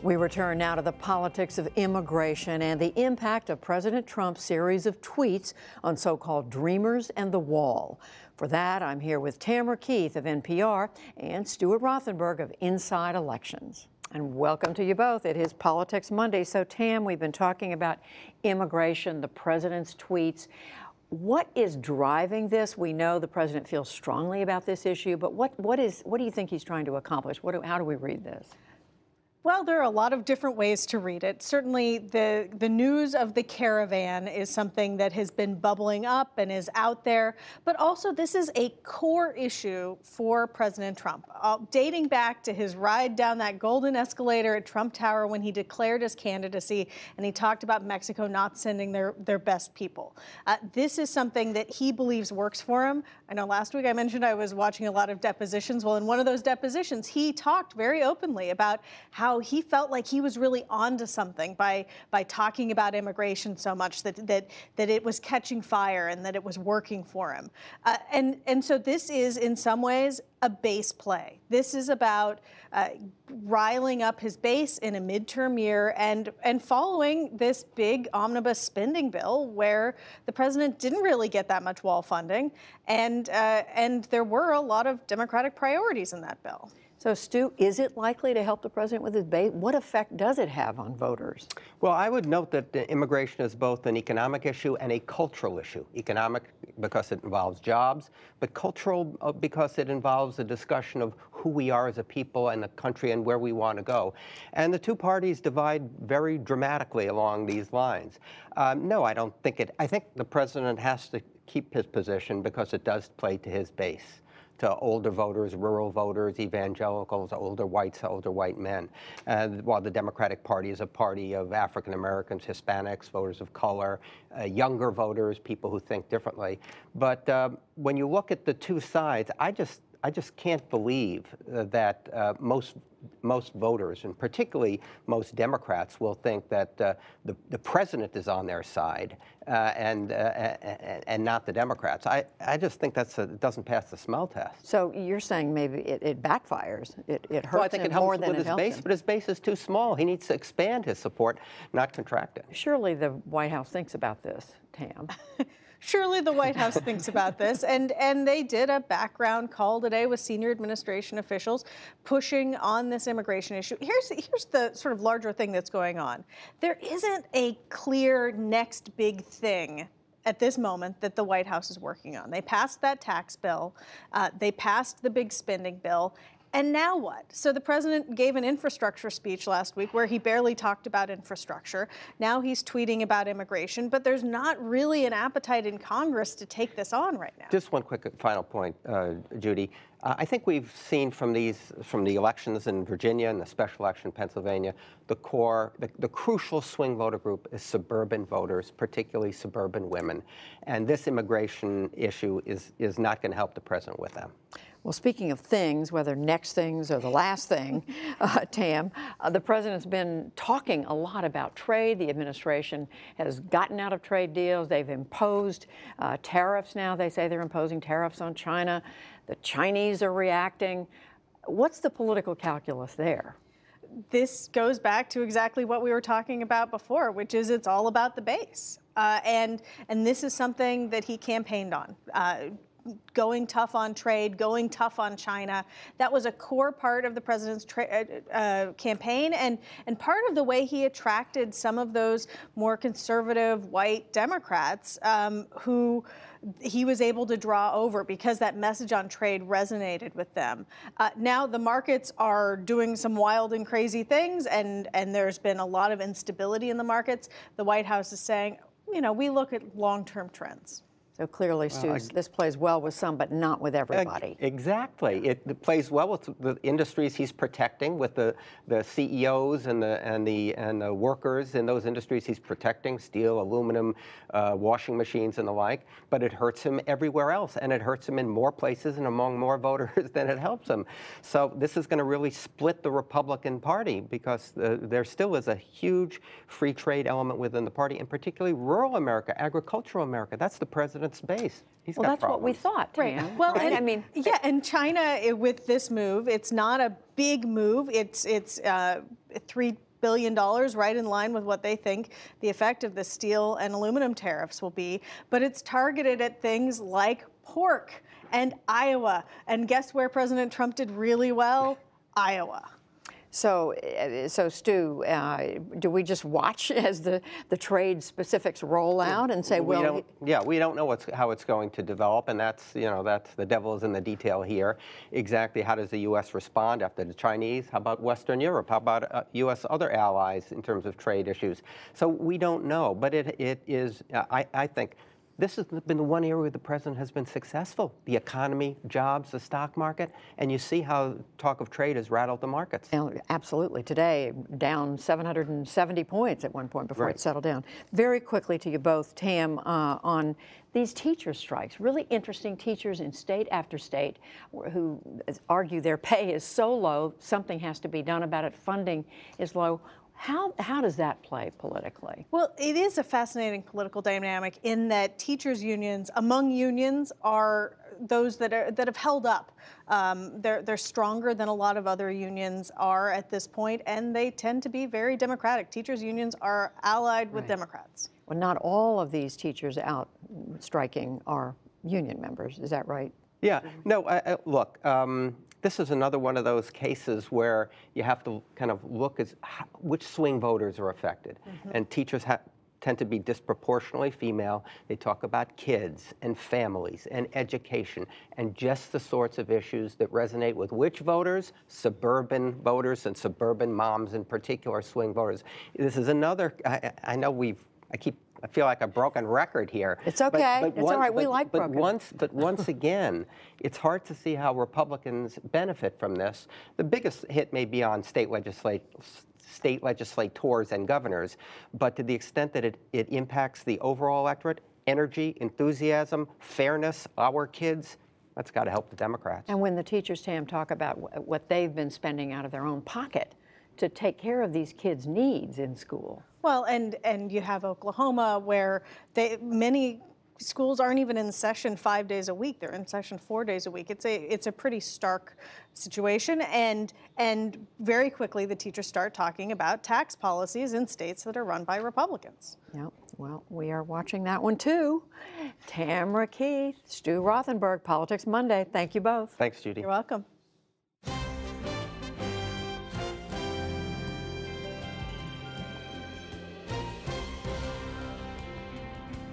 We return now to the politics of immigration and the impact of President Trump's series of tweets on so-called Dreamers and the Wall. For that, I'm here with Tamara Keith of NPR and Stuart Rothenberg of Inside Elections. And welcome to you both. It is Politics Monday. So, Tam, we've been talking about immigration, the president's tweets. What is driving this? We know the president feels strongly about this issue, but what do you think he's trying to accomplish? How do we read this? Well, there are a lot of different ways to read it. Certainly, the news of the caravan is something that has been bubbling up and is out there. But also, this is a core issue for President Trump, dating back to his ride down that golden escalator at Trump Tower when he declared his candidacy and he talked about Mexico not sending their best people. This is something that he believes works for him. I know last week I mentioned I was watching a lot of depositions. Well, in one of those depositions, he talked very openly about how he felt like he was really onto something by talking about immigration so much that it was catching fire and that it was working for him. And so this is, in some ways, a base play. This is about riling up his base in a midterm year and following this big omnibus spending bill where the president didn't really get that much wall funding, and there were a lot of Democratic priorities in that bill. So, Stu, is it likely to help the president with his base? What effect does it have on voters? Well, I would note that immigration is both an economic issue and a cultural issue. Economic because it involves jobs, but cultural because it involves a discussion of who we are as a people and a country and where we want to go. And the two parties divide very dramatically along these lines. No, I don't think it. I think the president has to keep his position because it does play to his base, to older voters, rural voters, evangelicals, older white men. While the Democratic Party is a party of African Americans, Hispanics, voters of color, younger voters, people who think differently. But when you look at the two sides, I just can't believe that most voters, and particularly most Democrats, will think that the president is on their side and not the Democrats. I just think it doesn't pass the smell test. So you're saying maybe it backfires. It hurts well, I think him it helps more than with it his helps base, him. but his base is too small. He needs to expand his support, not contract it. Surely the White House thinks about this, Tam. Surely the White House thinks about this, and they did a background call today with senior administration officials pushing on this immigration issue. Here's the sort of larger thing that's going on. There isn't a clear next big thing at this moment that the White House is working on. They passed that tax bill. They passed the big spending bill. And now what? So the president gave an infrastructure speech last week where he barely talked about infrastructure. Now he's tweeting about immigration, but there's not really an appetite in Congress to take this on right now. Just one quick final point, Judy. I think we've seen from the elections in Virginia and the special election in Pennsylvania, the crucial swing voter group is suburban voters, particularly suburban women. And this immigration issue is not going to help the president with them. Well, speaking of things, whether next things or the last thing, Tam, the president's been talking a lot about trade. The administration has gotten out of trade deals. They've imposed tariffs now. They say they're imposing tariffs on China. The Chinese are reacting. What's the political calculus there? This goes back to exactly what we were talking about before, which is it's all about the base. And this is something that he campaigned on. Going tough on trade, going tough on China. That was a core part of the president's campaign and part of the way he attracted some of those more conservative white Democrats who he was able to draw over because that message on trade resonated with them. Now the markets are doing some wild and crazy things, and there's been a lot of instability in the markets. The White House is saying, you know, we look at long-term trends. So clearly, Stu, this plays well with some, but not with everybody. Exactly. It plays well with the industries he's protecting, with the CEOs and the workers in those industries he's protecting, steel, aluminum, washing machines and the like. But it hurts him everywhere else, and it hurts him in more places and among more voters than it helps him. So this is going to really split the Republican Party because there still is a huge free trade element within the party, and particularly rural America, agricultural America. That's the president's base. Well, that's what we thought, right? Tam. Well, right? And, I mean, yeah, and China with this move, it's not a big move. It's $3 billion, right in line with what they think the effect of the steel and aluminum tariffs will be. But it's targeted at things like pork and Iowa. And guess where President Trump did really well? Iowa. So, Stu, do we just watch as the trade specifics roll out and say, we don't know how it's going to develop, and that's the devil is in the detail here. Exactly how does the U.S. respond after the Chinese? How about Western Europe? How about U.S. other allies in terms of trade issues? So we don't know, but it is. I think this has been the one area where the president has been successful: the economy, jobs, the stock market, and you see how talk of trade has rattled the markets. Absolutely. Today, down 770 points at one point before it settled down. Very quickly to you both, Tam, on these teacher strikes. Really interesting teachers in state after state who argue their pay is so low, something has to be done about it, funding is low. How does that play politically? Well, it is a fascinating political dynamic in that teachers' unions, among unions, are those that have held up. They're stronger than a lot of other unions are at this point, and they tend to be very democratic. Teachers' unions are allied with Democrats. Well, not all of these teachers out striking are union members. Is that right? Yeah. No. Look. This is another one of those cases where you have to kind of look at which swing voters are affected. And teachers tend to be disproportionately female. They talk about kids and families and education and just the sorts of issues that resonate with which voters? Suburban voters and suburban moms in particular, swing voters. This is another, I know I feel like a broken record here. It's okay. It's all right. We like broken. But once again, it's hard to see how Republicans benefit from this. The biggest hit may be on state legislators and governors, but to the extent that it impacts the overall electorate, energy, enthusiasm, fairness, our kids, that's got to help the Democrats. And when the teachers, Tam, talk about what they've been spending out of their own pocket to take care of these kids' needs in school. Well, and you have Oklahoma where many schools aren't even in session 5 days a week. They're in session 4 days a week. It's a pretty stark situation, and very quickly the teachers start talking about tax policies in states that are run by Republicans. Yep. Well, we are watching that one too. Tamara Keith, Stu Rothenberg, Politics Monday. Thank you both. Thanks, Judy. You're welcome.